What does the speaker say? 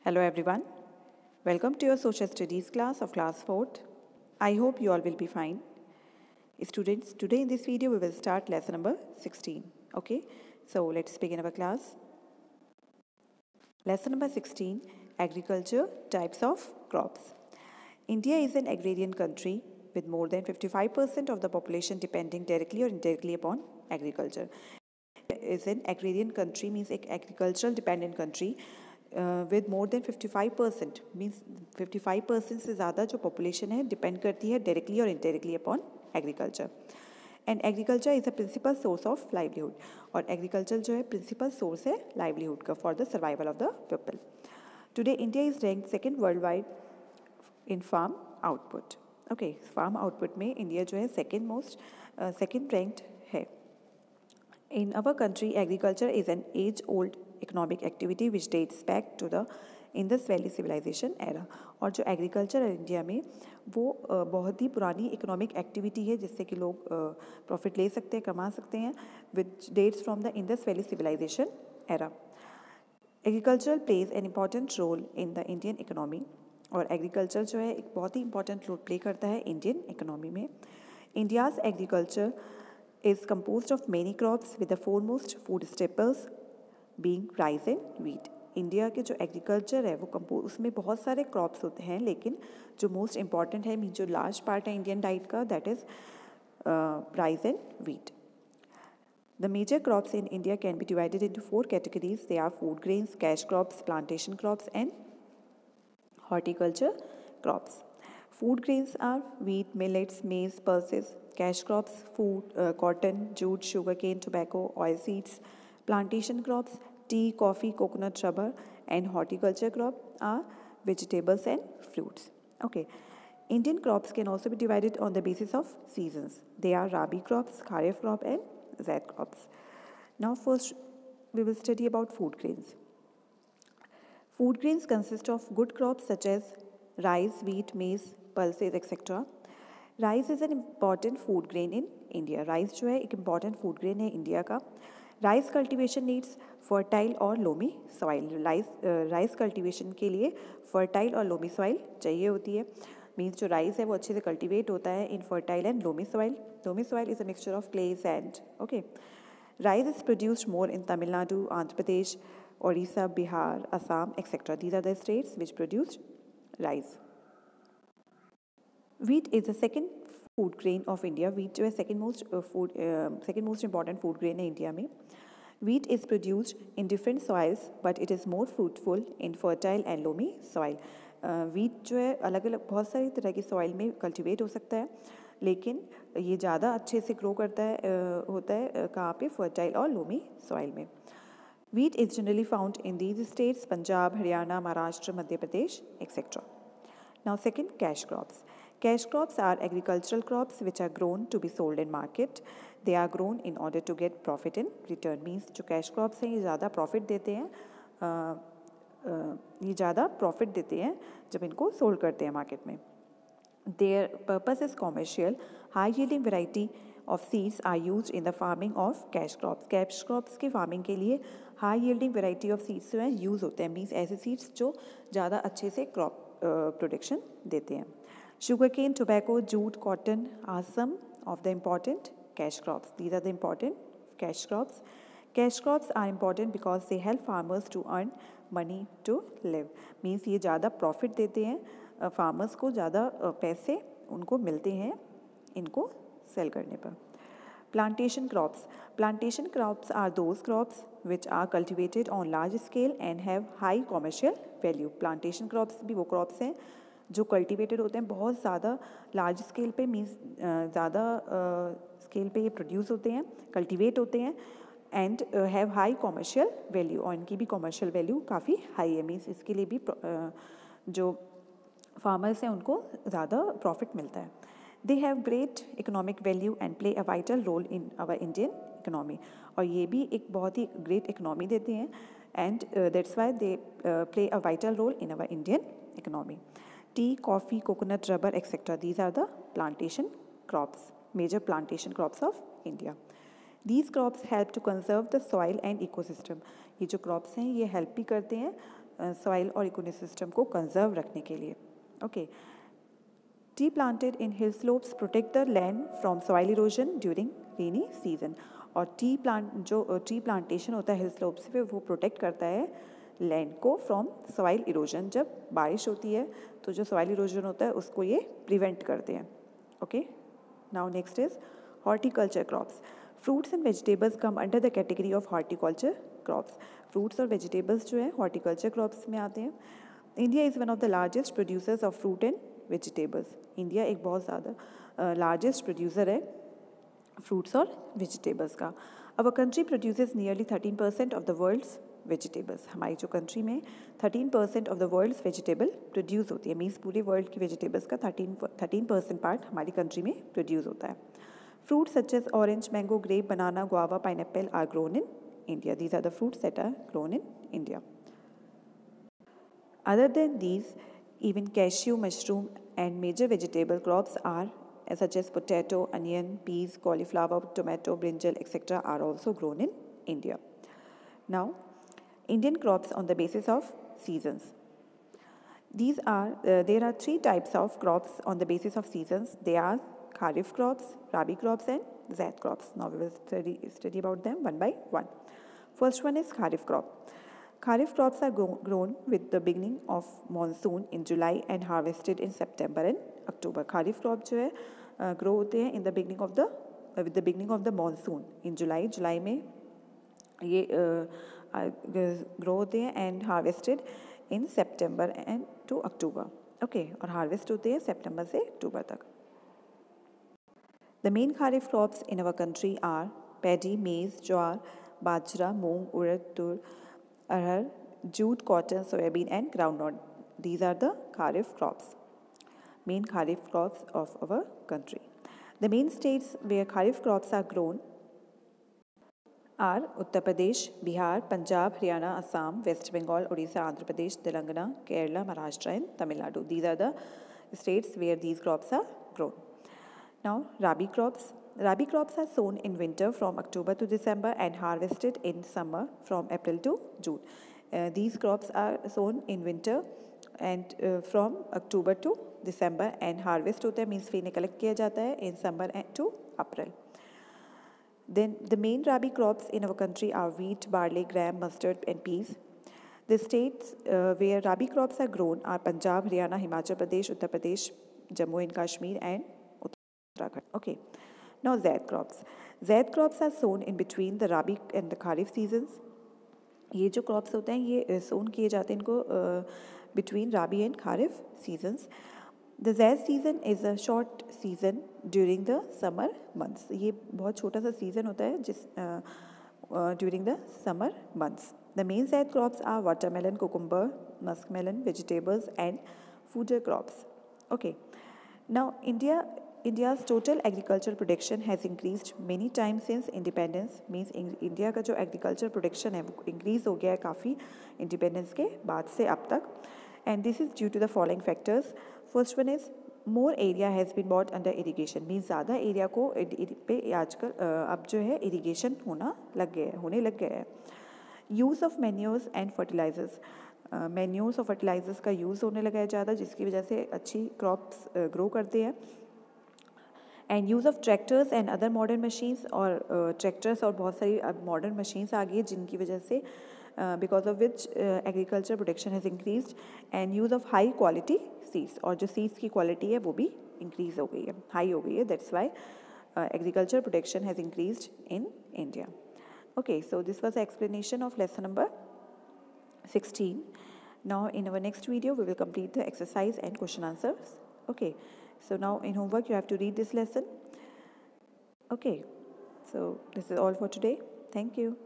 Hello everyone. Welcome to your social studies class of class 4th. I hope you all will be fine. Students, today in this video we will start lesson number 16. Okay, so let's begin our class. Lesson number 16, Agriculture, Types of Crops. India is an agrarian country with more than 55% of the population depending directly or indirectly upon agriculture. Is an agrarian country means एक agricultural dependent country with more than 55% means 55% से ज़्यादा जो population है depend करती है directly और indirectly upon agriculture. And agriculture is a principal source of livelihood. और agriculture जो है principal source है livelihood का for the survival of the people. Today India is ranked second worldwide in farm output. Okay, farm output में India जो है second ranked है. In our country, agriculture is an age-old economic activity which dates back to the Indus Valley Civilization era. और जो agriculture है India में वो बहुत ही पुरानी economic activity है जिससे कि लोग profit ले सकते हैं, कमा सकते हैं, which dates from the Indus Valley Civilization era. Agriculture plays an important role in the Indian economy. और agriculture जो है एक बहुत ही important role play करता है Indian economy में. India's agriculture is composed of many crops with the foremost food staples being rice and wheat. India के जो एग्रीकल्चर है वो उसमें बहुत सारे क्रॉप्स होते हैं लेकिन जो मोस्ट इम्पॉर्टेंट है मीन जो लार्ज पार्ट है इंडियन डाइट का that is rice and wheat. The major crops in India can be divided into 4 categories. They are food grains, cash crops, plantation crops and horticulture crops. Food grains are wheat, millets, maize, pulses. Cash crops, cotton, jute, sugarcane, tobacco, oilseeds. Plantation crops, tea, coffee, coconut, rubber, and horticulture crop are vegetables and fruits. Okay. Indian crops can also be divided on the basis of seasons. They are Rabi crops, Kharif crop, and Zaid crops. Now first we will study about food grains. Food grains consist of good crops such as rice, wheat, maize, pulses, etc. Rice is an important food grain in India. Rice जो है एक important food grain है India का. Rice cultivation needs fertile और loamy soil. Rice cultivation के लिए fertile और loamy soil चाहिए होती है. मीन्स जो राइस है वो अच्छे से कल्टीवेट होता है in fertile and loamy soil. Loamy soil is a mixture of clay sand. Okay. Rice is produced more in Tamil Nadu, Andhra Pradesh, Orissa, Bihar, Assam, etc. These are the states which produce rice. Wheat is the second food grain of India. Wheat जो है second most important food grain है India में. Wheat is produced in different soils, but it is more fruitful in fertile and loamy soil. Wheat जो है अलग अलग बहुत सारी तरह की soil में cultivate हो सकता है लेकिन ये ज़्यादा अच्छे से grow करता है होता है कहाँ पे fertile और loamy soil में. Wheat is generally found in these states: Punjab, Haryana, Maharashtra, Madhya Pradesh, etc. Now second, cash crops. Cash crops are agricultural crops which are grown to be sold in market. They are grown in order to get profit in return. Means जो cash crops हैं ये ज़्यादा profit देते हैं जब इनको sold करते हैं market में. Their purpose is commercial. High yielding variety of seeds are used in the farming of cash crops. Cash crops के farming के लिए high yielding variety of seeds जो हैं use होते हैं. Means ऐसे seeds जो ज़्यादा अच्छे से crop production देते हैं. Sugarcane, tobacco, jute, cotton are some of the important cash crops. These are the important cash crops. Cash crops are important because they help farmers to earn money to live. Means ये ज़्यादा profit देते हैं farmers को, ज़्यादा पैसे उनको मिलते हैं इनको sell करने पर. Plantation crops. Plantation crops are those crops which are cultivated on large scale and have high commercial value. Plantation crops भी वो crops हैं जो cultivated होते हैं बहुत ज़्यादा large scale पे means ज़्यादा scale पे ये produce होते हैं, cultivate होते हैं and have high commercial value. और इनकी भी commercial value काफ़ी high है. Means इसके लिए भी जो farmers हैं उनको ज़्यादा profit मिलता है. They have great economic value and play a vital role in our Indian economy. और ये भी एक बहुत ही great economy देते हैं and that's why they play a vital role in our Indian economy. Tea, coffee, coconut, rubber, etc. These are the plantation crops, major plantation crops of India. These crops help to conserve the soil and ecosystem. ये जो crops हैं ये help भी करते हैं soil और ecosystem को conserve रखने के लिए. Okay. Tree planted in hill slopes protect the land from soil erosion during rainy season. और ट्री प्लांटेशन होता है हिल स्लोप्स पे वो प्रोटेक्ट करता है लैंड को फ्रॉम सॉइल इरोजन. जब बारिश होती है तो जो सॉइल इरोजन होता है उसको ये प्रिवेंट करते हैं. Okay. Now next is horticulture crops. Fruits and vegetables come under the category of horticulture crops. Fruits और वेजिटेबल्स जो है हॉर्टिकल्चर क्रॉप्स में आते हैं. India is one of the largest producers of fruit and vegetables. India एक बहुत ज़्यादा largest producer है फ्रूट्स और वेजिटेबल्स का. Our country produces nearly 13% of the world's vegetables. हमारी जो कंट्री में 13% of the world's vegetable produce होती है. मीन्स पूरे वर्ल्ड की वेजिटेबल्स का 13% पार्ट हमारी कंट्री में प्रोड्यूस होता है. Fruits such as orange, mango, grape, banana, guava, pineapple are grown in India. These are the fruits that are grown in India. Other than these, even cashew, mushroom and major vegetable crops are such as potato, onion, peas, cauliflower, tomato, brinjal, etc. are also grown in India. Now, Indian crops on the basis of seasons. There are three types of crops on the basis of seasons. They are Kharif crops, Rabi crops and Zaid crops. Now we will study about them one by one. First one is Kharif crop. Kharif crops are grown with the beginning of monsoon in July and harvested in September and October. Kharif crop जो है grow होते हैं in the beginning of the with the beginning of the monsoon in July. July में ये grow होते हैं and harvested in September and to October. Okay, और harvest होते हैं September से October तक. The main Kharif crops in our country are paddy, maize, jowar, bajra, moong, urad, tur, arhar, jute, cotton, soybean and groundnut. These are the Kharif crops, main Kharif crops of our country. The main states where Kharif crops are grown are Uttar Pradesh, Bihar, Punjab, Haryana, Assam, West Bengal, Odisha, Andhra Pradesh, Telangana, Kerala, Maharashtra and Tamil Nadu. These are the states where these crops are grown. Now, Rabi crops. Rabi crops are sown in winter from October to December and harvested in summer from April to June. These crops are sown in winter and from October to December and harvest होता है means फिर collect किया जाता है in summer to April. Then the main Rabi crops in our country are wheat, barley, gram, mustard and peas. The states where Rabi crops are grown are Punjab, Haryana, Himachal Pradesh, Uttar Pradesh, Jammu and Kashmir and Uttarakhand. Okay. Now Zaid crops. Zaid crops are sown in between the Rabi and the Kharif seasons. ये जो crops होते हैं ये sown किए जाते हैं इनको between Rabi and Kharif seasons. The Zaid season is a short season during the summer months. ये बहुत छोटा सा season होता है जिस during the summer months. The main Zaid crops are watermelon, cucumber, muskmelon, vegetables and fooder crops. Okay. Now India's total agricultural production has increased many times since independence. Means India का जो agriculture production है वो increase हो गया है काफ़ी independence के बाद से अब तक. And this is due to the following factors. First one is more area has been bought under irrigation. Means ज़्यादा area को पे आजकल अब जो है irrigation होने लग गया है. Use of manures and fertilizers. Manures और fertilizers का use होने लगा है ज़्यादा जिसकी वजह से अच्छी crops grow करते हैं. And use of tractors and other modern machines और tractors और बहुत सारी modern machines आ गई है जिनकी वजह से because of which agriculture production has increased and use of high quality seeds और जो seeds की quality है वो भी increase हो गई है high हो गई है. That's why agriculture production has increased in India. Okay, so this was the explanation of lesson number 16. Now in our next video we will complete the exercise and question answers. Okay. So now in homework you have to read this lesson. Okay, so this is all for today. Thank you.